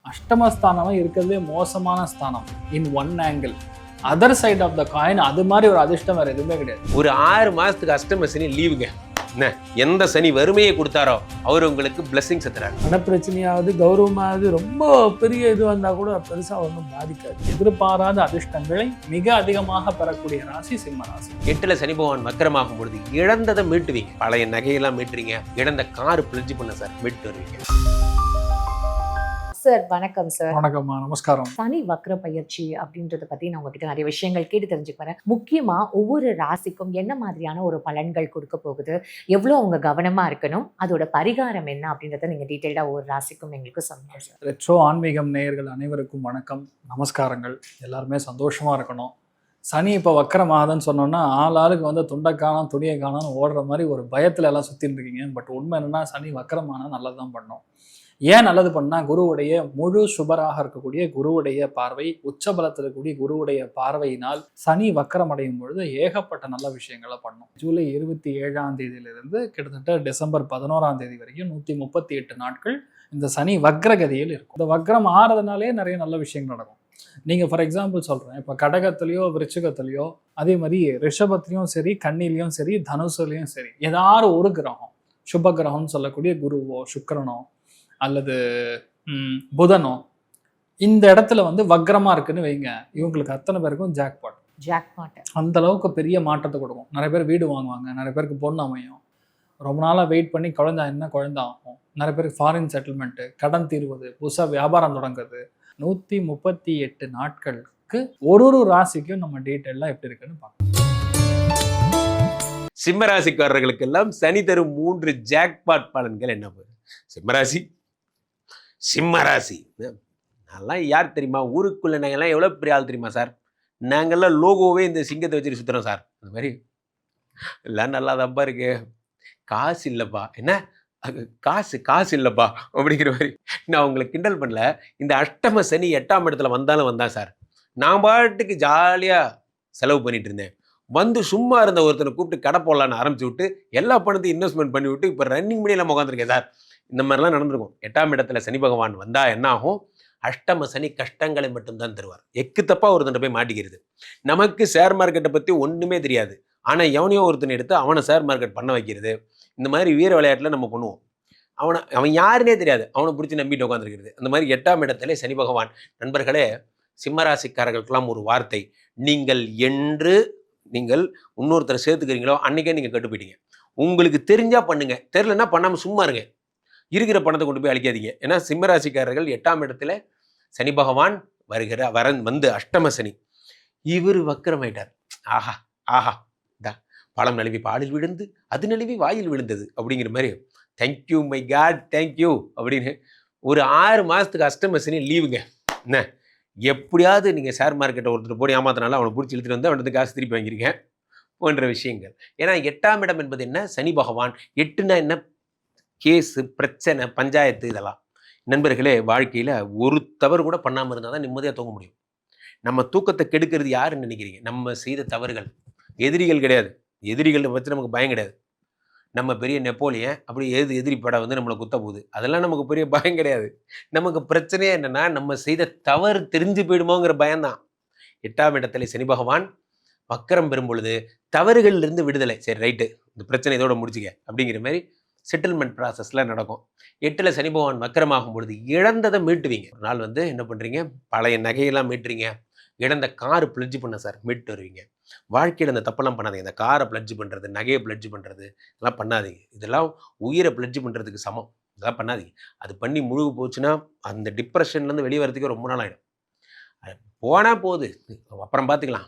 அஷ்டமஸ்தானம் இருக்கிறதுலே மோசமான ஸ்தானம் in one angle. Other side of the coin அது மாதிரி ஒரு அதிர்ஷ்டம் வேற எதுவுமே கிடையாது. ஒரு 6 மாசத்துக்கு அஷ்டம சனி லீவுங்க. என்ன எந்த சனி வறுமையை கொடுத்தாரோ அவர் உங்களுக்கு பிளஸிங்ஸ் தராரு. பணப்பிரச்சனையாவது கௌரவமாவது ரொம்ப பெரிய இது வந்தா கூட பெருசா ஒன்றும் பாதிக்காது. எதிர்பாராத அதிர்ஷ்டங்களை மிக அதிகமாக பெறக்கூடிய ராசி சிம்ம ராசி. 8ல சனி பகவான் வக்கரமாகும் பொழுது இழந்ததை மீட்டுவீங்க. பழைய நகையெல்லாம் மீட்டுறீங்க. இழந்த கார் பிரிட்ஜ் பண்ண சார் மீட்டு வருவீங்க. சார் வணக்கம் சார். வணக்கம்மா, நமஸ்காரம். சனி வக்ர பயிற்சி அப்படின்றத பத்தி நான் உங்ககிட்ட நிறைய விஷயங்கள் கேட்டு தெரிஞ்சுக்கிறேன். முக்கியமா ஒவ்வொரு ராசிக்கும் என்ன மாதிரியான ஒரு பலன்கள் கொடுக்க போகுது, எவ்வளவு அவங்க கவனமா இருக்கணும், அதோட பரிகாரம் என்ன அப்படின்றத நீங்க டீட்டெயில்டா ஒவ்வொரு ராசிக்கும் எங்களுக்கு சொல்லுங்க சார். ரெட்ரோ ஆன்மீகம் நேயர்கள் அனைவருக்கும் வணக்கம், நமஸ்காரங்கள். எல்லாருமே சந்தோஷமா இருக்கணும். சனி இப்போ வக்கரமாகுதுன்னு சொன்னோன்னா ஆளுக்கு வந்து துண்டை காணோம் துணியை காணோம்னு ஓடுற மாதிரி ஒரு பயத்துல எல்லாம் சுத்தின்னு இருக்கீங்க. பட் உண்மை என்னன்னா, சனி வக்கரமானா நல்லதுதான் பண்ணோம். ஏன் நல்லது பண்ணால், குருவுடைய முழு சுபராக இருக்கக்கூடிய குருவுடைய பார்வை, உச்சபலத்தில் இருக்கக்கூடிய குருவுடைய பார்வையினால் சனி வக்கரம் அடையும் பொழுது ஏகப்பட்ட நல்ல விஷயங்களை பண்ணும். ஜூலை 27ஆம் தேதியிலிருந்து கிட்டத்தட்ட டிசம்பர் 11ஆம் தேதி வரைக்கும் 138 நாட்கள் இந்த சனி வக்ரகதியில் இருக்கும். இந்த வக்ரம் ஆறதுனாலே நிறைய நல்ல விஷயங்கள் நடக்கும். நீங்கள் ஃபார் எக்ஸாம்பிள் சொல்கிறேன், இப்போ கடகத்துலேயோ விருச்சிகத்துலேயோ அதே மாதிரி ரிஷபத்துலேயும் சரி, கன்னிலையும் சரி, தனுசுலையும் சரி, ஏதாவது ஒரு கிரகம் சுப கிரகம்னு சொல்லக்கூடிய குருவோ சுக்கிரனோ அல்லது புதனோ இந்த இடத்துல வந்து வக்ரமா இருக்குன்னு வைங்க, இவங்களுக்கு அத்தனை பேருக்கும் ஜாக்பாட் அந்த அளவுக்கு பெரிய மாற்றத்தை கொடுக்கும். நிறைய பேர் வீடு வாங்குவாங்க, நிறைய பேருக்கு பொண்ணு அமையும், ரொம்ப நாளாக வெயிட் பண்ணி குழந்தை ஆகும், நிறைய பேருக்கு ஃபாரின் செட்டில்மெண்ட்டு, கடன் தீர்வது, புதுசாக வியாபாரம் தொடங்குறது. 138 நாட்களுக்கு ஒரு ராசிக்கும் நம்ம டீட்டெயிலாக எப்படி இருக்குன்னு பார்க்கலாம். சிம்மராசிக்காரர்களுக்கெல்லாம் சனி தரும் 3 ஜாக்பாட் பலன்கள் என்ன போகுது? சிம்மராசி நான்லாம் யார் தெரியுமா? ஊருக்குள்ள நாங்கள்லாம் எவ்வளோ பெரிய ஆள் தெரியுமா சார்? நாங்கள்லாம் லோகோவே இந்த சிங்கத்தை வச்சுட்டு சுற்றுறோம் சார். அந்த மாதிரி எல்லாம் நல்லா தப்பா இருக்கு. காசு இல்லைப்பா, என்ன காசு இல்லைப்பா அப்படிங்கிற மாதிரி நான் உங்களை கிண்டல் பண்ணல. இந்த அஷ்டம சனி 8ஆம் இடத்துல வந்தான் சார். நான் பாட்டுக்கு ஜாலியாக செலவு பண்ணிட்டு இருந்தேன். வந்து சும்மா இருந்த ஒருத்தனை கூப்பிட்டு கடை போடலான்னு ஆரம்பிச்சு விட்டு எல்லா பணத்தையும் இன்வெஸ்ட்மெண்ட் பண்ணி விட்டு இப்போ ரன்னிங் பண்ணி எல்லாம் உட்காந்துருக்கேன் சார். இந்த மாதிரிலாம் நடந்திருக்கும். 8ஆம் இடத்துல சனி பகவான் வந்தா என்ன ஆகும்? அஷ்டம சனி கஷ்டங்களை மட்டும்தான் தருவார். எக்கு தப்பா ஒருத்தன் போய் மாட்டிக்கிறது. நமக்கு ஷேர் மார்க்கெட்டை பற்றி ஒன்றுமே தெரியாது, ஆனால் எவனையோ ஒருத்தனை எடுத்து அவனை ஷேர் மார்க்கெட் பண்ண வைக்கிறது. இந்த மாதிரி வீர விளையாட்டில் நம்ம பண்ணுவோம். அவன் யாருன்னே தெரியாது, அவனை பிடிச்சி நம்பிட்டு உட்காந்துருக்கிறது. அந்த மாதிரி 8ஆம் இடத்துல சனி பகவான். நண்பர்களே, சிம்மராசிக்காரர்களுக்கெல்லாம் ஒரு வார்த்தை, நீங்கள் இன்னொருத்தரை சேர்த்துக்கிறீங்களோ அன்னைக்கே நீங்கள் கெட்டு போயிட்டீங்க. உங்களுக்கு தெரிஞ்சா பண்ணுங்க, தெரியலன்னா பண்ணாமல் சும்மா இருங்க. இருக்கிற பணத்தை கொண்டு போய் அழிக்காதீங்க. ஏன்னா சிம்மராசிக்காரர்கள் 8ஆம் இடத்துல சனி பகவான் வந்து அஷ்டம சனி இவர் வக்கரமாயிட்டார். ஆஹா பழம் நழுவி பாலில் விழுந்து அது நழுவி வாயில் விழுந்தது அப்படிங்கிற மாதிரி தேங்க்யூ மை காட் தேங்க்யூ அப்படின்னு ஒரு 6 மாதத்துக்கு அஷ்டம சனி லீவுங்க. என்ன எப்படியாவது நீங்கள் ஷேர் மார்க்கெட்டை ஒருத்தர் போய் ஏமாத்தினால அவனை பிடிச்சி இழுத்துட்டு வந்து அவனுக்கு காசு திருப்பி வாங்கியிருக்கேன் போன்ற விஷயங்கள். ஏன்னா 8ஆம் இடம் என்பது என்ன? சனி பகவான். 8னா என்ன? கேஸு, பிரச்சனை, பஞ்சாயத்து, இதெல்லாம். நண்பர்களே, வாழ்க்கையில் ஒரு தவறு கூட பண்ணாமல் இருந்தால் தான் நிம்மதியாக தூங்க முடியும். நம்ம தூக்கத்தை கெடுக்கிறது யாருன்னு நினைக்கிறீங்க? நம்ம செய்த தவறுகள். எதிரிகள் கிடையாது. எதிரிகளை வச்சு நமக்கு பயம் கிடையாது. நம்ம பெரிய நெப்போலியன் அப்படி எதிரி படம் வந்து நம்மளை குத்த போகுது, அதெல்லாம் நமக்கு பெரிய பயம் கிடையாது. நமக்கு பிரச்சனையே என்னென்னா, நம்ம செய்த தவறு தெரிஞ்சு போயிடுமோங்கிற பயம்தான். 8ஆம் இடத்துல சனி பகவான் வக்கரம் பெறும் பொழுது தவறுகள்லேருந்து விடுதலை. சரி ரைட்டு, இந்த பிரச்சனை இதோட முடிச்சுக்க அப்படிங்கிற மாதிரி செட்டில்மெண்ட் ப்ராசஸில் நடக்கும். 8ல் சனி பகவான் வக்கரமாகும் பொழுது இழந்ததை மீட்டுவீங்க. ஒரு நாள் வந்து என்ன பண்ணுறீங்க? பழைய நகையெல்லாம் மீட்டுறீங்க. இழந்த காரு பிளட்ஜ் பண்ண சார் மீட்டு வருவீங்க. வாழ்க்கையில் இந்த தப்பெல்லாம் பண்ணாதீங்க. இந்த காரை பிளட்ஜ் பண்ணுறது, நகையை பிளட்ஜ் பண்ணுறது, இதெல்லாம் பண்ணாதீங்க. இதெல்லாம் உயிரை பிளட்ஜ் பண்ணுறதுக்கு சமம். இதெல்லாம் பண்ணாதீங்க. அது பண்ணி முழுகு போச்சுன்னா அந்த டிப்ரெஷன்லேருந்து வெளியே வரதுக்கு ரொம்ப நாள் ஆகிடும். போனால் போகுது, அப்புறம் பார்த்துக்கலாம்.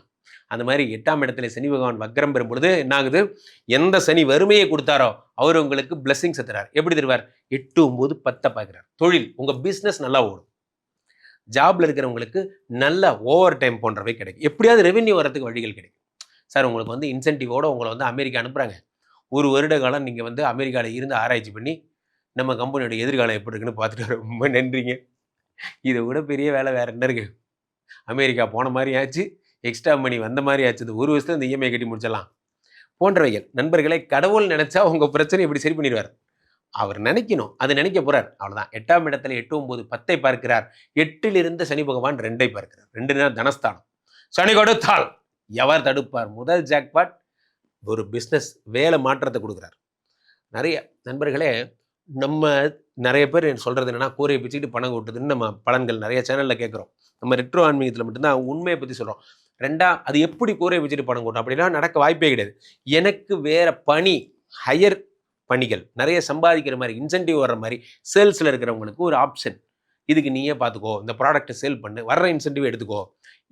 அந்த மாதிரி 8ஆம் இடத்துல சனி பகவான் வக்ரம் பெறும் பொழுது என்ன ஆகுது? எந்த சனி வறுமையை கொடுத்தாரோ அவர் உங்களுக்கு பிளஸிங்ஸ் தருவார். எப்படி தருவார்? 8, 9, 10 பார்க்குறார். தொழில், உங்கள் பிஸ்னஸ் நல்லா ஓடும். ஜாப்ல இருக்கிறவங்களுக்கு நல்ல ஓவர் டைம் போன்றவை கிடைக்கும். எப்படியாவது ரெவென்யூ வரதுக்கு வழிகள் கிடைக்கும். சார் உங்களுக்கு வந்து இன்சென்டிவோட உங்களை வந்து அமெரிக்கா அனுப்புகிறாங்க. ஒரு வருட காலம் நீங்கள் வந்து அமெரிக்காவில் இருந்து ஆராய்ச்சி பண்ணி நம்ம கம்பெனியோட எதிர்காலம் எப்படி இருக்குன்னு பார்த்துட்டு ரொம்ப நன்றிங்க. இதை விட பெரிய வேலை வேறு என்ன இருக்குது? அமெரிக்கா போன மாதிரி ஆச்சு, எக்ஸ்ட்ரா மணி வந்த மாதிரி ஆச்சு. ஒரு வருஷத்துல இந்த இஎம்ஐ கட்டி முடிச்சிடலாம் போன்றவைகள். நண்பர்களை, கடவுள் நினைச்சா உங்கள் பிரச்சனை இப்படி சரி பண்ணிடுவார். அவர் நினைக்கணும், அது நினைக்க போறார், அவ்வளவுதான். 8ஆம் இடத்துல 8, 9, 10 பார்க்கிறார். 8ல் இருந்த சனி பகவான் 2ஐ பார்க்கிறார். 2 தனஸ்தானம். சனி கொடுத்தால் எவர் தடுப்பார்? முதல் ஜாக்பாட் ஒரு பிஸ்னஸ் வேலை மாற்றத்தை கொடுக்குறார். நிறைய நண்பர்களே, நம்ம நிறைய பேர் சொல்றது என்னன்னா, கூரையை பிச்சுக்கிட்டு பணம் கொட்டுதுன்னு நம்ம பலன்கள் நிறைய சேனல்ல கேட்குறோம். நம்ம ரெட்ரோ ஆன்மீகத்தில் மட்டும்தான் உண்மையை பற்றி சொல்கிறோம். அது எப்படி கூரையை பிச்சுட்டு பணம் கொட்டும் அப்படிலாம் நடக்க வாய்ப்பே கிடையாது. எனக்கு வேற பணி, ஹையர் பணிகள் நிறைய சம்பாதிக்கிற மாதிரி, இன்சென்டிவ் வர்ற மாதிரி சேல்ஸில் இருக்கிறவங்களுக்கு ஒரு ஆப்ஷன். இதுக்கு நீயே பார்த்துக்கோ, இந்த ப்ராடக்ட்டை சேல் பண்ணு, வர்ற இன்சென்டிவ் எடுத்துக்கோ.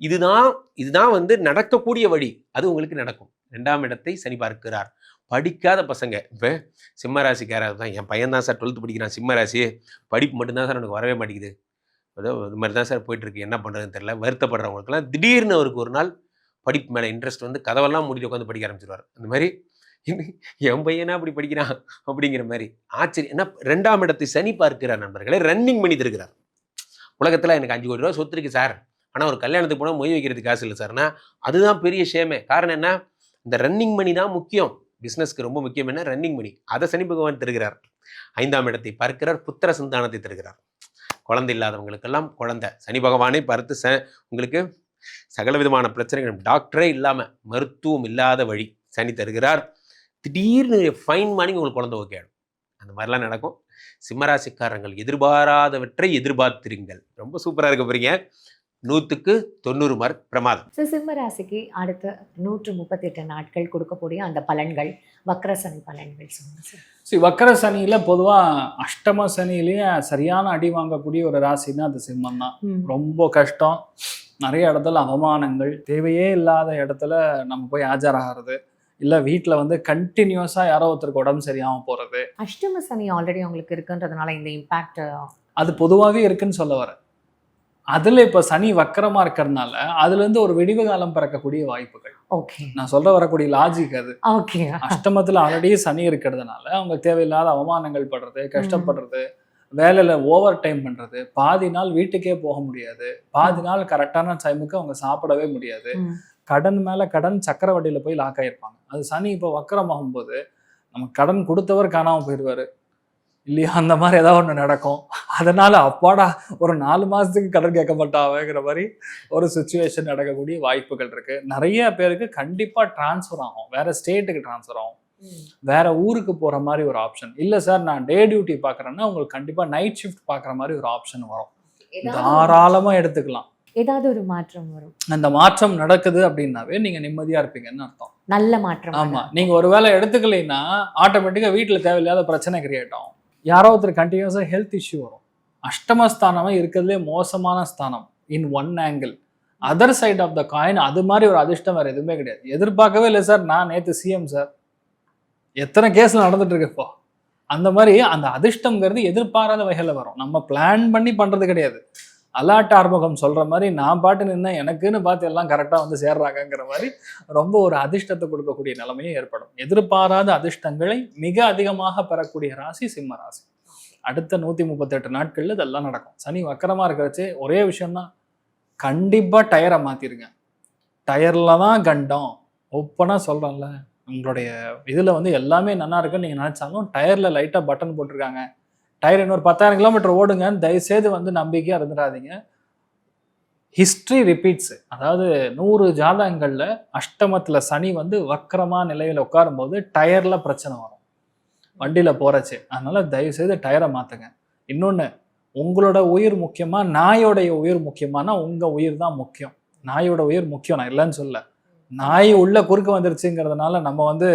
இதுதான் வந்து நடக்கக்கூடிய வழி. அது உங்களுக்கு நடக்கும். 2ஆம் இடத்தை சனி பார்க்கிறார். படிக்காத பசங்க, இப்போ சிம்மராசிக்காரர் தான், என் பையன் தான் சார் 12th படிக்கிறான், சிம்மராசி, படிப்பு மட்டும்தான் சார் எனக்கு வரவே மாட்டேங்குது, ஏதோ இது மாதிரி தான் சார் போயிட்டுருக்கு, என்ன பண்ணுறதுன்னு தெரியல, வருத்தப்படுறவங்களுக்குலாம் திடீர்னு அவருக்கு ஒரு நாள் படிப்பு மேலே இன்ட்ரெஸ்ட் வந்து கதவெல்லாம் மூடிட்டு உட்காந்து படிக்க ஆரம்பிச்சிருவார். அந்த மாதிரி என் பையனா அப்படி படிக்கிறான் அப்படிங்கிற மாதிரி ஆச்சரியம். என்ன 2ஆம் இடத்தை சனி பார்க்கிறார் நண்பர்களே, ரன்னிங் பண்ணி தருகிறார். உலகத்தில் எனக்கு 5 கோடி ரூபா சொத்து இருக்கு சார், ஆனால் ஒரு கல்யாணத்துக்கு போனால் மொய் வைக்கிறதுக்கு காசு இல்லை சார்னா அதுதான் பெரிய ஷேமே. காரணம் என்ன? இந்த ரன்னிங் மணி தான் முக்கியம். பிஸ்னஸ்க்கு ரொம்ப முக்கியம் என்ன? ரன்னிங் மணி. அதை சனி பகவான் தருகிறார். 5ஆம் இடத்தை பார்க்கிறார். புத்திர சந்தானத்தை தருகிறார். குழந்தை இல்லாதவங்களுக்கெல்லாம் குழந்தை. சனி பகவானை பார்த்து உங்களுக்கு சகல விதமான பிரச்சனைகள், டாக்டரே இல்லாமல், மருத்துவம் இல்லாத வழி சனி தருகிறார். திடீர்னு ஃபைன் மார்னிங் உங்களுக்கு குழந்தை ஓகே ஆகிடும். அந்த மாதிரிலாம் நடக்கும். சிம்மராசிக்காரங்கள் எதிர்பாராதவற்றை எதிர்பார்த்திருங்கள். ரொம்ப சூப்பராக இருக்க போறீங்க. 100க்கு 90 மார்க், பிரமாதம். சிம்ம ராசிக்கு அடுத்த 138 நாட்கள் கொடுக்கக்கூடிய அந்த பலன்கள், வக்ர சனி பலன்கள் சொல்லுங்க சார். வக்ர சனியில பொதுவாக அஷ்டம சனியிலேயே சரியான அடி வாங்கக்கூடிய ஒரு ராசின்னா அது சிம்மம் தான். ரொம்ப கஷ்டம். நிறைய இடத்துல அவமானங்கள், தேவையே இல்லாத இடத்துல நம்ம போய் ஆஜராகிறது, இல்லை வீட்டில் வந்து கண்டினியூஸாக யாரோ ஒருத்தருக்கு உடம்பு சரியாமல் போகிறது. அஷ்டம சனி ஆல்ரெடி உங்களுக்கு இருக்குன்றதுனால இந்த இம்பேக்ட் அது பொதுவாகவே இருக்குன்னு சொல்ல வரேன். அதில் இப்போ சனி வக்கரமாக இருக்கிறதுனால அதுலேருந்து ஒரு விடிவு காலம் பிறக்கக்கூடிய வாய்ப்புகள். ஓகே, நான் சொல்ல வரக்கூடிய லாஜிக் அது. ஓகே, அஷ்டமத்தில் ஆல்ரெடி சனி இருக்கிறதுனால அவங்க தேவையில்லாத அவமானங்கள் படுறது, கஷ்டப்படுறது, வேலையில் ஓவர் டைம் பண்ணுறது, பாதி நாள் வீட்டுக்கே போக முடியாது, பாதி நாள் கரெக்டான டைமுக்கு அவங்க சாப்பிடவே முடியாது, கடன் மேலே கடன் சக்கரவட்டியில் போய் லாக் ஆகிருப்பாங்க. அது சனி இப்போ வக்கரமாகும் போது நம்ம கடன் கொடுத்தவர் காணாமல் போயிடுவார் இல்லையா? அந்த மாதிரி ஏதாவது ஒன்று நடக்கும். அதனால அப்பாடா ஒரு 4 மாதத்துக்கு கடன் கேட்க மாட்டாங்கிற மாதிரி ஒரு சுச்சுவேஷன் நடக்கக்கூடிய வாய்ப்புகள் இருக்கு. நிறைய பேருக்கு கண்டிப்பாக டிரான்ஸ்ஃபர் ஆகும், வேற ஸ்டேட்டுக்கு டிரான்ஸ்ஃபர் ஆகும், வேற ஊருக்கு போகிற மாதிரி ஒரு ஆப்ஷன். இல்லை சார் நான் டே டியூட்டி பார்க்குறேன்னா உங்களுக்கு கண்டிப்பாக நைட் ஷிஃப்ட் பார்க்குற மாதிரி ஒரு ஆப்ஷன் வரும். தாராளமாக எடுத்துக்கலாம். ஏதாவது ஒரு மாற்றம் வரும். அந்த மாற்றம் நடக்குது அப்படின்னாவே நீங்க நிம்மதியா இருப்பீங்கன்னு அர்த்தம். நல்ல மாற்றம். ஆமா, நீங்க ஒரு வேளை எடுத்துக்கலைன்னா ஆட்டோமேட்டிக்கா வீட்டுல தேவையில்லாத பிரச்சனை கிரியேட் ஆகும். யாரோ ஒருத்தர் கண்டினியூஸா ஹெல்த் இஷ்யூ வரும். அஷ்டமஸ்தானமே இருக்கிறதுலே மோசமான ஸ்தானம் in one angle. Other side of the coin அது மாதிரி ஒரு அதிர்ஷ்டம் வேற எதுவுமே கிடையாது. எதிர்பார்க்கவே இல்லை சார், நான் நேற்று சிஎம் சார், எத்தனை கேஸ்ல நடந்துட்டு இருக்கு இப்போ. அந்த மாதிரி அந்த அதிர்ஷ்டம்ங்கிறது எதிர்பாராத வகையில வரும். நம்ம பிளான் பண்ணி பண்றது கிடையாது. அலாட் ஆர்முகம் சொல்ற மாதிரி நான் பாட்டு நின்று எனக்குன்னு பார்த்து எல்லாம் கரெக்டாக வந்து சேர்றாங்கிற மாதிரி ரொம்ப ஒரு அதிர்ஷ்டத்தை கொடுக்கக்கூடிய நிலைமையும் ஏற்படும். எதிர்பாராத அதிர்ஷ்டங்களை மிக அதிகமாக பெறக்கூடிய ராசி சிம்ம ராசி. அடுத்த 138 நாட்கள்ல இதெல்லாம் நடக்கும். சனி வக்கரமா இருக்கிறச்சு ஒரே விஷயம்தான், கண்டிப்பா டயரை மாத்திருங்க. டயர்ல தான் கண்டம். ஓப்பனா சொல்றேன்ல, உங்களுடைய இதுல வந்து எல்லாமே நல்லா இருக்குன்னு நீங்க நினைச்சாலும் டயர்ல லைட்டா பட்டன் போட்டிருக்காங்க, டயர் இன்னொரு 10,000 கிலோமீட்டர் ஓடுங்கன்னு தயவுசெய்து வந்து நம்பிக்கையாக இருந்துடாதீங்க. ஹிஸ்ட்ரி ரிப்பீட்ஸு. அதாவது 100 ஜாதகங்களில் அஷ்டமத்தில் சனி வந்து வக்கரமாக நிலையில் உட்காரும்போது டயரில் பிரச்சனை வரும் வண்டியில் போகிறச்சு. அதனால் தயவுசெய்து டயரை மாற்றுங்க. இன்னொன்று, உங்களோட உயிர் முக்கியமாக நாயோடைய உயிர் முக்கியமானா உங்கள் உயிர் தான் முக்கியம். நாயோட உயிர் முக்கியம், நான் இல்லைன்னு சொல்ல. நாய் உள்ள குறுக்க வந்துருச்சுங்கிறதுனால நம்ம வந்து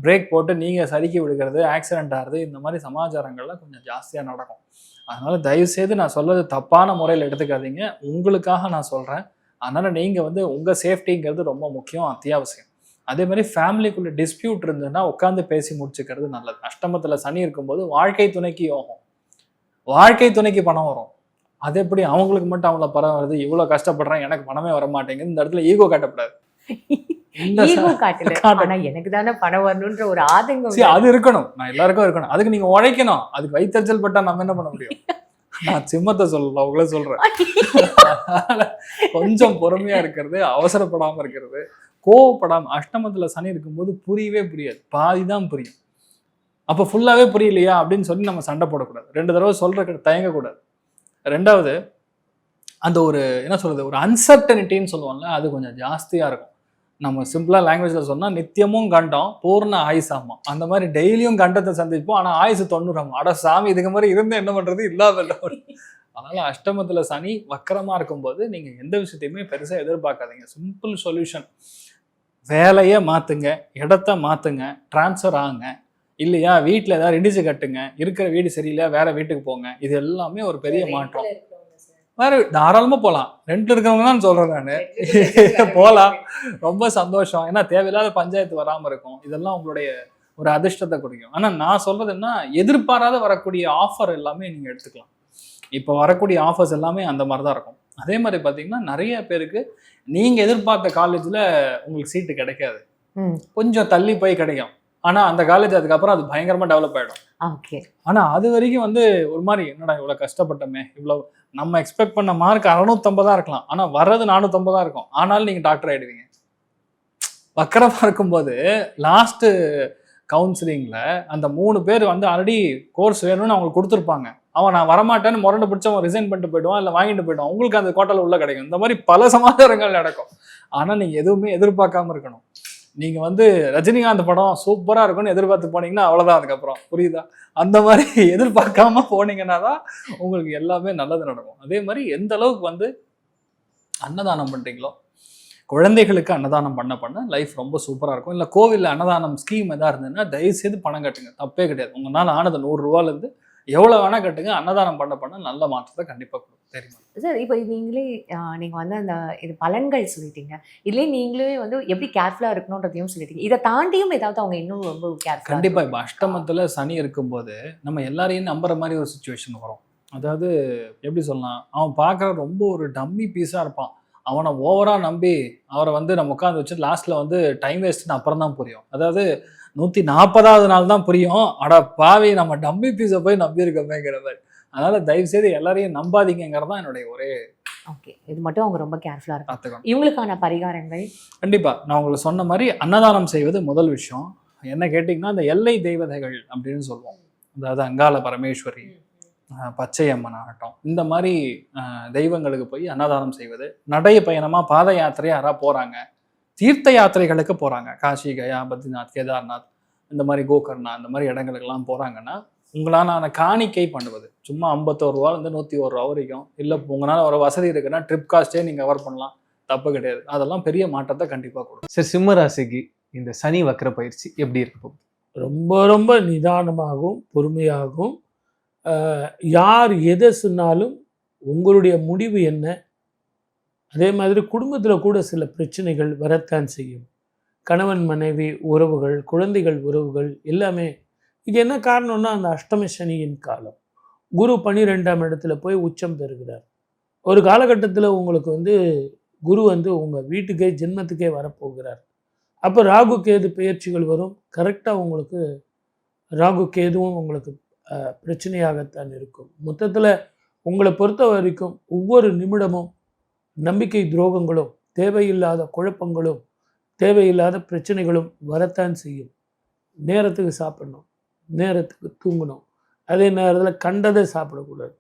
பிரேக் போட்டு நீங்கள் சறுக்கி விடுகிறது, ஆக்சிடென்ட் ஆகுது, இந்த மாதிரி சமாச்சாரங்கள்லாம் கொஞ்சம் ஜாஸ்தியாக நடக்கும். அதனால் தயவுசெய்து நான் சொல்கிறது தப்பான முறையில் எடுத்துக்காதீங்க. உங்களுக்காக நான் சொல்கிறேன். அதனால் நீங்கள் வந்து உங்கள் சேஃப்டிங்கிறது ரொம்ப முக்கியம், அத்தியாவசியம். அதே மாதிரி ஃபேமிலிக்குள்ளே டிஸ்பியூட் இருந்ததுன்னா உட்காந்து பேசி முடிச்சுக்கிறது நல்லது. அஷ்டமத்தில் சனி இருக்கும்போது வாழ்க்கை துணைக்கு யோகம், வாழ்க்கை துணைக்கு பணம் வரும். அது எப்படி அவங்களுக்கு மட்டும் அவங்கள பணம் வருது, இவ்வளோ கஷ்டப்படுறேன் எனக்கு பணமே வர மாட்டேங்குது, இந்த இடத்துல ஈகோ காட்டப்படாது. எனக்கு தானே பணம் வரணும்ன்ற ஒரு ஆதங்கம் அது இருக்கணும், நான் எல்லாருக்கும் இருக்கணும். அதுக்கு நீங்க உழைக்கணும். அதுக்கு வயிற்றுச்சல் பட்டா நம்ம என்ன பண்ண முடியும்? நான் சிம்மத்தை சொல்லல, உங்களே சொல்றேன். கொஞ்சம் பொறுமையா இருக்கிறது, அவசரப்படாம இருக்கிறது, கோவப்படாம. அஷ்டமத்துல சனி இருக்கும்போது புரியவே புரியாது, பாதிதான் புரியும். அப்போ ஃபுல்லாகவே புரியலையா அப்படின்னு சொல்லி நம்ம சண்டை போடக்கூடாது. 2 தடவை சொல்கிற தயங்கக்கூடாது. 2வது அந்த ஒரு என்ன சொல்கிறது, ஒரு அன்சர்டனிட்டின்னு சொல்லுவோம்ல, அது கொஞ்சம் ஜாஸ்தியாக இருக்கும். நம்ம சிம்பிளாக லாங்குவேஜில் சொன்னால் நித்தியமும் கண்டம் பூர்ண ஆயுசாமா. அந்த மாதிரி டெய்லியும் கண்டத்தை சந்திப்போம், ஆனால் ஆயுசு 90 ஆகும். அட சாமி, இதுக்கு மாதிரி இருந்து என்ன பண்ணுறது, இல்லாமல். அதனால் அஷ்டமத்தில் சனி வக்கரமாக இருக்கும்போது நீங்கள் எந்த விஷயத்தையுமே பெருசாக எதிர்பார்க்காதீங்க. சிம்பிள் சொல்யூஷன், வேலையை மாற்றுங்க, இடத்த மாற்றுங்க, ட்ரான்ஸ்ஃபர் ஆகுங்க. இல்லையா வீட்டில் ஏதாவது இடிச்சு கட்டுங்க, இருக்கிற வீடு சரியில்லையா வேற வீட்டுக்கு போங்க. இது எல்லாமே ஒரு பெரிய மாற்றம். வேற தாராளமாக போகலாம், ரெண்டில் இருக்கிறவங்க தான் சொல்கிறேன் நான். போகலாம், ரொம்ப சந்தோஷம். ஏன்னா தேவையில்லாத பஞ்சாயத்து வராமல் இருக்கும். இதெல்லாம் உங்களுடைய ஒரு அதிர்ஷ்டத்தை குறிக்கும். ஆனால் நான் சொல்கிறது என்ன, எதிர்பாராத வரக்கூடிய ஆஃபர் எல்லாமே நீங்கள் எடுத்துக்கலாம். இப்போ வரக்கூடிய ஆஃபர்ஸ் எல்லாமே அந்த மாதிரி தான் இருக்கும். அதே மாதிரி பார்த்தீங்கன்னா நிறைய பேருக்கு நீங்கள் எதிர்பார்த்த காலேஜில் உங்களுக்கு சீட்டு கிடைக்காது, கொஞ்சம் தள்ளி போய் கிடைக்கும். ஆனால் அந்த காலேஜ் அதுக்கப்புறம் அது பயங்கரமாக டெவலப் ஆகிடும். ஓகே. ஆனால் அது வரைக்கும் வந்து ஒரு மாதிரி என்னடா இவ்வளோ கஷ்டப்பட்டோமே, இவ்வளோ நம்ம எக்ஸ்பெக்ட் பண்ண மார்க் 650 இருக்கலாம், ஆனால் வர்றது 450 இருக்கும். ஆனாலும் நீங்கள் டாக்டர் ஆகிடுவீங்க. வக்கரமாக இருக்கும்போது லாஸ்ட்டு கவுன்சிலிங்கில் அந்த 3 பேர் வந்து ஆல்ரெடி கோர்ஸ் வேணும்னு அவங்களுக்கு கொடுத்துருப்பாங்க. அவன் நான் வரமாட்டேன்னு முரண்டு பிடிச்சி அவன் ரிசைன் பண்ணிட்டு போயிடுவான், இல்லை வாங்கிட்டு போயிடுவான். உங்களுக்கு அந்த கோட்டாவில் உள்ள கிடைக்கும். இந்த மாதிரி பல சமாச்சாரங்கள் நடக்கும். ஆனால் நீங்கள் எதுவுமே எதிர்பார்க்காம இருக்கணும். நீங்கள் வந்து ரஜினிகாந்த் படம் சூப்பராக இருக்கும்னு எதிர்பார்த்து போனீங்கன்னா அவ்வளோதான். அதுக்கப்புறம் புரியுதா, அந்த மாதிரி எதிர்பார்க்காம போனீங்கன்னா தான் உங்களுக்கு எல்லாமே நல்லது நடக்கும். அதே மாதிரி எந்த அளவுக்கு வந்து அன்னதானம் பண்ணுறீங்களோ, குழந்தைகளுக்கு அன்னதானம் பண்ண லைஃப் ரொம்ப சூப்பராக இருக்கும். இல்லை கோவிலில் அன்னதானம் ஸ்கீம் எதாக இருந்ததுன்னா தயவுசெய்து பணம் கட்டுங்க, தப்பே கிடையாது. உங்களால் ஆனது 100 ரூபாலேருந்து எவ்வளோ வேணால் கட்டுங்க. அன்னதானம் பண்ண நல்ல மாற்றத்தை கண்டிப்பாக கொடுக்கும். தெரியுமா சார்? இப்போ நீங்களே நீங்கள் வந்து அந்த இது பலன்கள் சொல்லிட்டீங்க, இதுலேயே நீங்களே வந்து எப்படி கேர்ஃபுல்லாக இருக்கணுன்றதையும் சொல்லிட்டீங்க. இதை தாண்டியும் ஏதாவது அவங்க இன்னும் ரொம்ப கேர்ஃபுல்லாக? கண்டிப்பாக. இப்போ அஷ்டமத்தில் சனி இருக்கும்போது நம்ம எல்லாரையும் நம்புற மாதிரி ஒரு சுச்சுவேஷன் வரும். அதாவது எப்படி சொல்லலாம், அவன் பார்க்குற ரொம்ப ஒரு டம்மி பீஸாக இருப்பான். அவனை ஓவராக நம்பி அவரை வந்து நம்ம உட்காந்து வச்சு லாஸ்ட்டில் வந்து டைம் வேஸ்ட்னு அப்புறம் தான் புரியும். அதாவது 140வது நாள் தான் புரியும், அட பாவி நம்ம டம்மி பீஸை போய் நம்பியிருக்கோமேங்கிற மாதிரி. அதனால் தயவுசெய்து எல்லாரையும் நம்பாதீங்கிறது தான் என்னுடைய ஒரே. ஓகே, இது மட்டும் அவங்க ரொம்ப கேர்ஃபுல்லாக இருக்கும். பார்த்துக்கணும். இவங்களுக்கான பரிகாரங்கள் கண்டிப்பாக நான் உங்களுக்கு சொன்ன மாதிரி அன்னதானம் செய்வது முதல் விஷயம். என்ன கேட்டிங்கன்னா, இந்த எல்லை தெய்வதைகள் அப்படின்னு சொல்லுவோம். அதாவது அங்காள பரமேஸ்வரி, பச்சையம்மன் ஆகட்டும், இந்த மாதிரி தெய்வங்களுக்கு போய் அன்னதானம் செய்வது. நடை பயணமாக பாத யாத்திரை யாராவது போகிறாங்க, தீர்த்த யாத்திரைகளுக்கு போகிறாங்க, காஷி, கயா, பத்ரிநாத், கேதார்நாத், இந்த மாதிரி கோகர்ணா, இந்த மாதிரி இடங்களுக்கெல்லாம் போகிறாங்கன்னா உங்களால் காணிக்கை பண்ணுவது. சும்மா 51 ரூபாலேருந்து 101 ரூபா வரைக்கும், இல்லை உங்களால் ஒரு வசதி இருக்குன்னா ட்ரிப் காஸ்ட்டே நீங்கள் கவர் பண்ணலாம், தப்பு கிடையாது. அதெல்லாம் பெரிய மாற்றத்தை கண்டிப்பாக கொடுக்கும். சார், சிம்ம ராசிக்கு இந்த சனி வக்கர பயிற்சி எப்படி இருக்கும்? ரொம்ப ரொம்ப நிதானமாகவும் பொறுமையாகவும், யார் எதை சொன்னாலும் உங்களுடைய முடிவு என்ன. அதே மாதிரி குடும்பத்தில் கூட சில பிரச்சனைகள் வரத்தான் செய்யும். கணவன் மனைவி உறவுகள், குழந்தைகள் உறவுகள் எல்லாமே. இது என்ன காரணம்னா, அந்த அஷ்டம சனியின் காலம். குரு 12ஆம் இடத்துல போய் உச்சம் பெறுகிறார். ஒரு காலகட்டத்தில் உங்களுக்கு வந்து குரு வந்து உங்கள் வீட்டுக்கே ஜென்மத்துக்கே வரப்போகிறார். அப்போ ராகு கேது பெயர்ச்சிகள் வரும். கரெக்டாக உங்களுக்கு ராகு கேதுவும் உங்களுக்கு பிரச்சனையாகத்தான் இருக்கும். மொத்தத்தில் உங்களை பொறுத்த வரைக்கும் ஒவ்வொரு நிமிடமும் நம்பிக்கை துரோகங்களும், தேவையில்லாத குழப்பங்களும், தேவையில்லாத பிரச்சனைகளும் வரத்தான் செய்யும். நேரத்துக்கு சாப்பிடணும், நேரத்துக்கு தூங்கணும். அதே நேரத்தில் கண்டதை சாப்பிடக்கூடாது,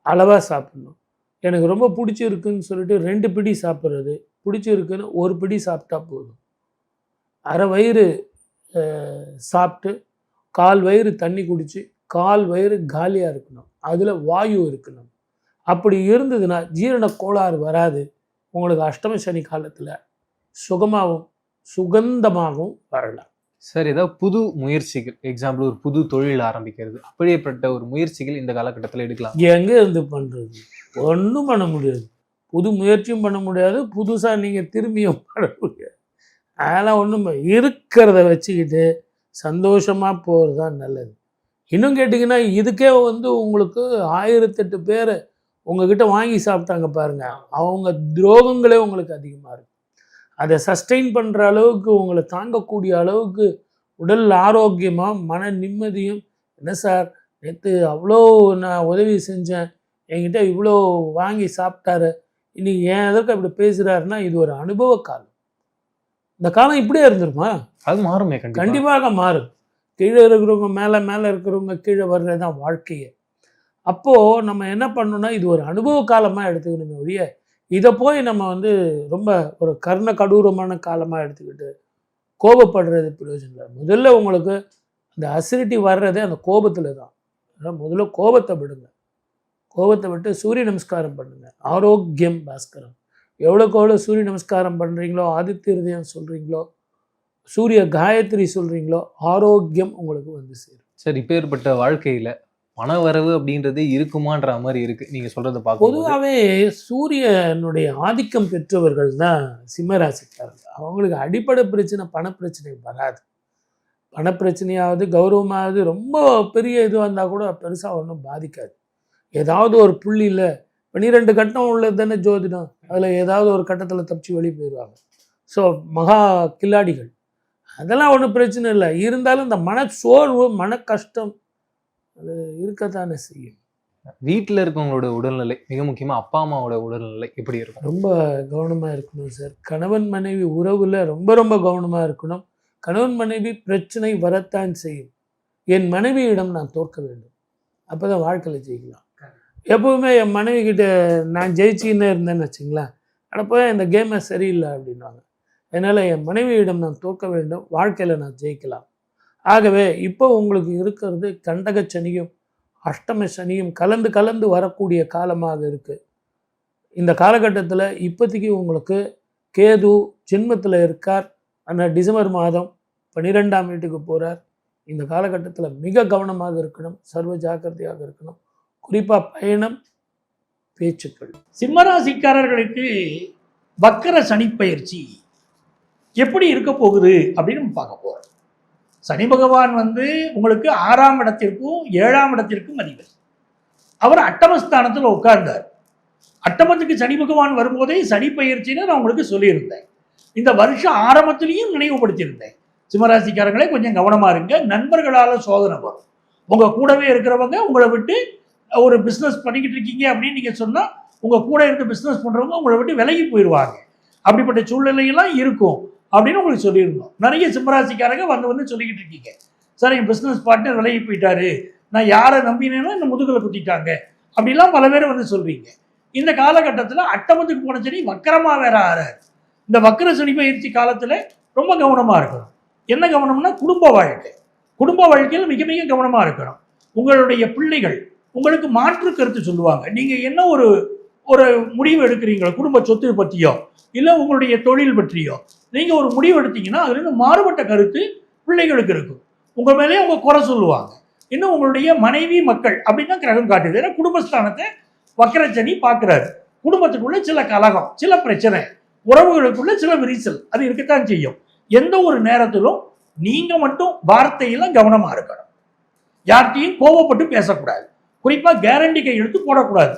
அளவாக சாப்பிடணும். எனக்கு ரொம்ப பிடிச்சிருக்குன்னு சொல்லிட்டு 2 பிடி சாப்பிட்றது, பிடிச்சிருக்குன்னு 1 பிடி சாப்பிட்டா போதும். அரை வயிறு சாப்பிட்டு 1/4 வயிறு தண்ணி குடித்து 1/4 வயிறு காலியாக இருக்கணும், அதில் வாயு இருக்கணும். அப்படி இருந்ததுன்னா ஜீரண கோளாறு வராது. உங்களுக்கு அஷ்டம சனி காலத்தில் சுகமாகவும் சுகந்தமாகவும் வரலாம். சார், ஏதாவது புது முயற்சிகள், எக்ஸாம்பிள் ஒரு புது தொழில் ஆரம்பிக்கிறது, அப்படியேப்பட்ட ஒரு முயற்சிகள் இந்த காலகட்டத்தில் எடுக்கலாம்? எங்கே இருந்து பண்ணுறது? ஒன்றும் பண்ண முடியாது. புது முயற்சியும் பண்ண முடியாது, புதுசாக நீங்கள் திரும்பியும் பண்ண முடியாது. அதெல்லாம் ஒன்றும் இருக்கிறத வச்சுக்கிட்டு சந்தோஷமாக போகிறது தான் நல்லது. இன்னும் கேட்டிங்கன்னா, இதுக்கே வந்து உங்களுக்கு 1008 பேர் உங்ககிட்ட வாங்கி சாப்பிட்டாங்க பாருங்கள், அவங்க துரோகங்களே உங்களுக்கு அதிகமாக இருக்கும். அதை சஸ்டெயின் பண்ணுற அளவுக்கு, உங்களை தாங்கக்கூடிய அளவுக்கு உடல் ஆரோக்கியமாக மன நிம்மதியும், என்ன சார் நேற்று அவ்வளோ நான் உதவி செஞ்சேன், என்கிட்ட இவ்வளோ வாங்கி சாப்பிட்டாரு, இன்னைக்கு ஏன் எதற்கு அப்படி பேசுகிறாருன்னா, இது ஒரு அனுபவ காலம். இந்த காலம் இப்படியே இருந்துருமா? அது மாறுமே, கண்டிப்பாக மாறும். கீழே இருக்கிறவங்க மேலே மேலே இருக்கிறவங்க கீழே வர்றது தான் வாழ்க்கையே. அப்போது நம்ம என்ன பண்ணணும்னா இது ஒரு அனுபவ காலமாக எடுத்துக்கணுமே ஒழிய இதை போய் நம்ம வந்து ரொம்ப ஒரு கர்ண கடூரமான காலமாக எடுத்துக்கிட்டு கோபப்படுறது பிரயோஜனம் இல்லை. முதல்ல உங்களுக்கு அந்த அசிடிட்டி வர்றதே அந்த கோபத்தில் தான். அதான் முதல்ல கோபத்தை விடுங்க. கோபத்தை விட்டு சூரிய நமஸ்காரம் பண்ணுங்க. ஆரோக்கியம் பாஸ்கரம். எவ்வளோக்கு எவ்வளோ சூரிய நமஸ்காரம் பண்ணுறீங்களோ, ஆதித்ய ஹிருதயம் சொல்கிறீங்களோ, சூரிய காயத்ரி சொல்கிறீங்களோ, ஆரோக்கியம் உங்களுக்கு வந்து சேரும். சார், இப்பேற்பட்ட வாழ்க்கையில பண வரவு அப்படின்றது இருக்குமான்ற மாதிரி இருக்கு நீங்க சொல்றதை பார்க்க. பொதுவாகவே சூரியனுடைய ஆதிக்கம் பெற்றவர்கள் தான் சிம்மராசிக்காரர்கள். அவங்களுக்கு அடிப்படை பிரச்சனை பணப்பிரச்சனை வராது. பணப்பிரச்சனையாவது கௌரவமாவது ரொம்ப பெரிய இது வந்தால் கூட பெருசாக ஒன்றும் பாதிக்காது. ஏதாவது ஒரு புள்ளியில் 12 கட்டம் உள்ளது தானே ஜோதிடம். அதில் ஏதாவது ஒரு கட்டத்தில் தப்பிச்சு வெளியே போயிடுவாங்க. ஸோ மகா கில்லாடிகள் அதெல்லாம் ஒன்றும் பிரச்சனை இல்லை. இருந்தாலும் இந்த மன சோர்வு மன கஷ்டம் அது இருக்கத்தானே செய்யும். வீட்டில் இருக்கவங்களோட உடல்நிலை, மிக முக்கியமாக அப்பா அம்மாவோட உடல்நிலை எப்படி இருக்கும்? ரொம்ப கவனமாக இருக்கணும் சார். கணவன் மனைவி உறவில் ரொம்ப ரொம்ப கவனமாக இருக்கணும். கணவன் மனைவி பிரச்சனை வரத்தான் செய்யும். என் மனைவியிடம் நான் தோற்க வேண்டும், அப்போ தான் வாழ்க்கையில் ஜெயிக்கலாம். எப்போவுமே என் மனைவி கிட்ட நான் ஜெயிச்சின்னு இருந்தேன்னு வச்சிங்களேன், அப்போ இந்த கேமை சரியில்லை அப்படின்வாங்க. அதனால் என் மனைவியிடம் நான் தோற்க வேண்டும், வாழ்க்கையில் நான் ஜெயிக்கலாம். ஆகவே இப்போ உங்களுக்கு இருக்கிறது கண்டக சனியும் அஷ்டம சனியும் கலந்து கலந்து வரக்கூடிய காலமாக இருக்குது. இந்த காலகட்டத்தில் இப்போதைக்கு உங்களுக்கு கேது ஜென்மத்தில் இருக்கார். ஆனால் டிசம்பர் மாதம் 12ஆம் வீட்டுக்கு போகிறார். இந்த காலகட்டத்தில் மிக கவனமாக இருக்கணும், சர்வ ஜாக்கிரதையாக இருக்கணும். குறிப்பாக பயணம், பேச்சுக்கள். சிம்மராசிக்காரர்களுக்கு வக்கர சனிப்பெயர்ச்சி எப்படி இருக்க போகுது அப்படின்னு நம்ம பார்க்க போகிறோம். சனி பகவான் வந்து உங்களுக்கு 6ஆம் இடத்திற்கும் 7ஆம் இடத்திற்கும் அதிபதி. அவர் அட்டமஸ்தானத்தில் உட்கார்ந்தார். அட்டமத்துக்கு சனி பகவான் வரும்போதே சனி பயிற்சின்னு நான் உங்களுக்கு சொல்லியிருந்தேன். இந்த வருஷம் ஆரம்பத்திலையும் நினைவுபடுத்தியிருந்தேன். சிம்மராசிக்காரங்களே கொஞ்சம் கவனமாக இருங்க. நண்பர்களால் சோதனை வரும். உங்கள் கூடவே இருக்கிறவங்க உங்களை விட்டு ஒரு பிஸ்னஸ் பண்ணிக்கிட்டு இருக்கீங்க அப்படின்னு நீங்கள் சொன்னால் உங்கள் கூட இருந்து பிஸ்னஸ் பண்ணுறவங்க உங்களை விட்டு விலகி போயிடுவாங்க. அப்படிப்பட்ட சூழ்நிலையெல்லாம் இருக்கும் அப்படின்னு உங்களுக்கு சொல்லியிருந்தோம். நிறைய சிம்மராசிக்காரங்க வந்து சொல்லிக்கிட்டு இருக்கீங்க, சார் என் பிஸ்னஸ் பார்ட்னர் விலகி போயிட்டாரு, நான் யாரை நம்பினேன்னா இந்த முதுகில் குத்திட்டாங்க அப்படிலாம் பல பேர் வந்து சொல்கிறீங்க. இந்த காலகட்டத்தில் அட்டமத்துக்கு போன சனி வக்கரமாக வேற ஆறாரு. இந்த வக்கர சனி பயிற்சி காலத்தில் ரொம்ப கவனமாக இருக்கணும். என்ன கவனம்னா குடும்ப வாழ்க்கை. குடும்ப வாழ்க்கையில் மிக மிக கவனமாக இருக்கணும். உங்களுடைய பிள்ளைகள் உங்களுக்கு மாற்று கருத்து சொல்லுவாங்க. நீங்கள் என்ன ஒரு முடிவு எடுக்கிறீங்களோ, குடும்ப சொத்து பற்றியோ இல்லை உங்களுடைய தொழில் பற்றியோ நீங்கள் ஒரு முடிவு எடுத்தீங்கன்னா அதுலேருந்து மாறுபட்ட கருத்து பிள்ளைகளுக்கு இருக்கும். உங்கள் மேலே அவங்க குறை சொல்லுவாங்க. இன்னும் உங்களுடைய மனைவி மக்கள் அப்படின்னு தான் கிரகம் காட்டுது. ஏன்னா குடும்பஸ்தானத்தை வக்கரச்சனி பார்க்குறாரு. குடும்பத்துக்குள்ள சில கலகம், சில பிரச்சனை, உறவுகளுக்குள்ள சில விரிசல் அது இருக்கத்தான் செய்யும். எந்த ஒரு நேரத்திலும் நீங்கள் மட்டும் வார்த்தையெல்லாம் கவனமாக இருக்கணும். யார்கிட்டையும் கோவப்பட்டு பேசக்கூடாது. குறிப்பாக கேரண்டி கையெழுத்து போடக்கூடாது.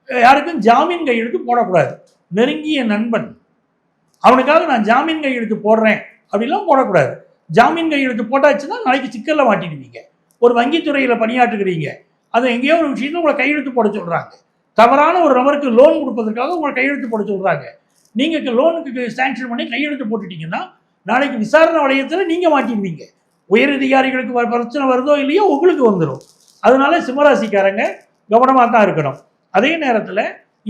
யாருக்கும் ஜாமீன் கையெழுத்து போடக்கூடாது. நெருங்கிய நண்பன் அவனுக்காக நான் ஜாமீன் கையெழுத்து போடுறேன் அப்படிலாம் போடக்கூடாது. ஜாமீன் கையெழுத்து போட்டாச்சுன்னா நாளைக்கு சிக்கலில் மாட்டிடுவீங்க. ஒரு வங்கித்துறையில் பணியாற்றுகிறீங்க, அதை எங்கேயோ ஒரு விஷயத்தில் உங்களை கையெழுத்து போட சொல்கிறாங்க. தவறான ஒரு நபருக்கு லோன் கொடுப்பதற்காக உங்களை கையெழுத்து போட சொல்கிறாங்க. நீங்கள் லோனுக்கு சாங்ஷன் பண்ணி கையெழுத்து போட்டுட்டீங்கன்னா நாளைக்கு விசாரணை வளையத்தில் நீங்கள் மாட்டிடுவீங்க. உயர் அதிகாரிகளுக்கு பிரச்சனை வருதோ இல்லையோ உங்களுக்கு வந்துடும். அதனால சிம்மராசிக்காரங்க கவனமாக தான் இருக்கணும். அதே நேரத்தில்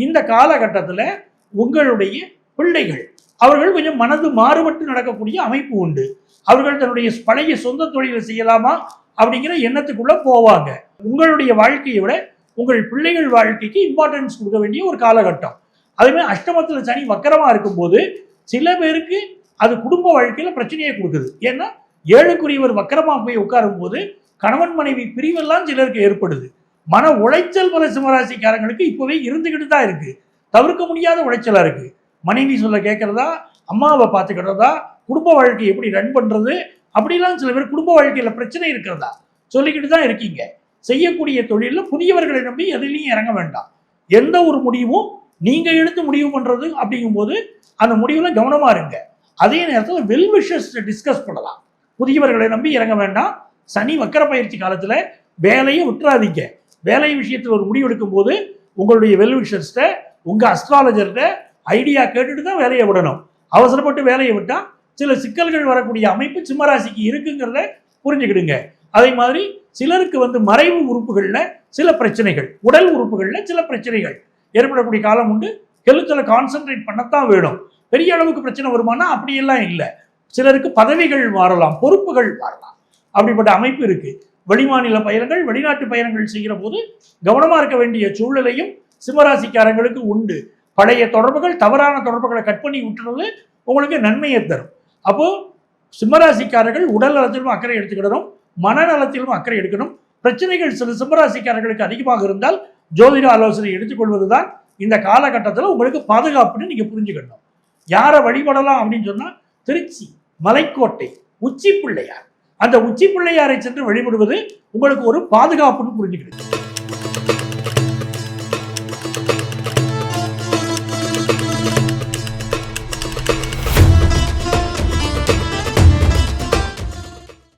இந்த காலகட்டத்தில் உங்களுடைய பிள்ளைகள் அவர்கள் கொஞ்சம் மனது மாறுபட்டு நடக்கக்கூடிய அமைப்பு உண்டு. அவர்கள் தன்னுடைய பழைய சொந்த தொழிலை செய்யலாமா அப்படிங்கிற எண்ணத்துக்குள்ளே போவாங்க. உங்களுடைய வாழ்க்கையை விட உங்கள் பிள்ளைகள் வாழ்க்கைக்கு இம்பார்ட்டன்ஸ் கொடுக்க வேண்டிய ஒரு காலகட்டம். அதுமாதிரி அஷ்டமத்தில் சனி வக்கரமாக இருக்கும்போது சில பேருக்கு அது குடும்ப வாழ்க்கையில் பிரச்சனையை கொடுக்குது. ஏன்னா 7க்குரியவர் வக்கரமாக போய் உட்காரும் போது கணவன் மனைவி பிரிவெல்லாம் சிலருக்கு ஏற்படுது. மன உளைச்சல் பல சிம்மராசிக்காரங்களுக்கு இப்போவே இருந்துக்கிட்டு தான் இருக்குது. தவிர்க்க முடியாத உளைச்சலாக இருக்குது. மனைவி சொல்ல கேட்குறதா, அம்மாவை பார்த்துக்கிறதா, குடும்ப வாழ்க்கையை எப்படி ரன் பண்ணுறது அப்படிலாம் சில பேர் குடும்ப வாழ்க்கையில் பிரச்சனை இருக்கிறதா சொல்லிக்கிட்டு தான் இருக்கீங்க. செய்யக்கூடிய தொழிலில் புதியவர்களை நம்பி எதுலேயும் இறங்க வேண்டாம். எந்த ஒரு முடிவும் நீங்கள் எடுத்து முடிவு பண்ணுறது அப்படிங்கும்போது அந்த முடிவில் கவனமாக இருங்க. அதே நேரத்தில் வெல்விஷர்ஸ் டிஸ்கஸ் பண்ணலாம். புதியவர்களை நம்பி இறங்க வேண்டாம். சனி வக்கர பயிற்சி காலத்தில் வேலையை விட்டுறாதீங்க. வேலை விஷயத்தில் ஒரு முடிவு எடுக்கும் போது உங்களுடைய வெல்விஷர்ஸ்ட, உங்கள் அஸ்ட்ராலஜர்கிட்ட ஐடியா கேட்டுட்டு தான் வேலையை விடணும். அவசரப்பட்டு வேலையை விட்டால் சில சிக்கல்கள் வரக்கூடிய அமைப்பு சிம்மராசிக்கு இருக்குங்கிறத புரிஞ்சுக்கிடுங்க. அதே மாதிரி சிலருக்கு வந்து மறைவு உறுப்புகள்ல சில பிரச்சனைகள், உடல் உறுப்புகள்ல சில பிரச்சனைகள் ஏற்படக்கூடிய காலம் உண்டு. ஹெல்த்ல கான்சென்ட்ரேட் பண்ணத்தான் வேணும். பெரிய அளவுக்கு பிரச்சனை வருமானா அப்படியெல்லாம் இல்லை. சிலருக்கு பதவிகள் மாறலாம், பொறுப்புகள் மாறலாம், அப்படிப்பட்ட அமைப்பு இருக்கு. வெளிமாநில பயணங்கள், வெளிநாட்டு பயணங்கள் செய்கிற போது கவனமா இருக்க வேண்டிய சூழ்நிலையும் சிம்மராசிக்காரங்களுக்கு உண்டு. பழைய தொடர்புகள், தவறான தொடர்புகளை கட் பண்ணி விட்டுறது உங்களுக்கு நன்மையை தரும். அப்போ சிம்மராசிக்காரர்கள் உடல் நலத்திலும் அக்கறை எடுத்துக்கிடணும், மனநலத்திலும் அக்கறை எடுக்கணும். பிரச்சனைகள் சில சிம்மராசிக்காரர்களுக்கு அதிகமாக இருந்தால் ஜோதிட ஆலோசனை எடுத்துக்கொள்வது தான் இந்த காலகட்டத்தில் உங்களுக்கு பாதுகாப்புன்னு நீங்க புரிஞ்சுக்கணும். யாரை வழிபடலாம் அப்படின்னு சொன்னா, திருச்சி மலைக்கோட்டை உச்சி பிள்ளையார், அந்த உச்சி பிள்ளையாரை சென்று வழிபடுவது உங்களுக்கு ஒரு பாதுகாப்புன்னு புரிஞ்சுக்கிட்டு.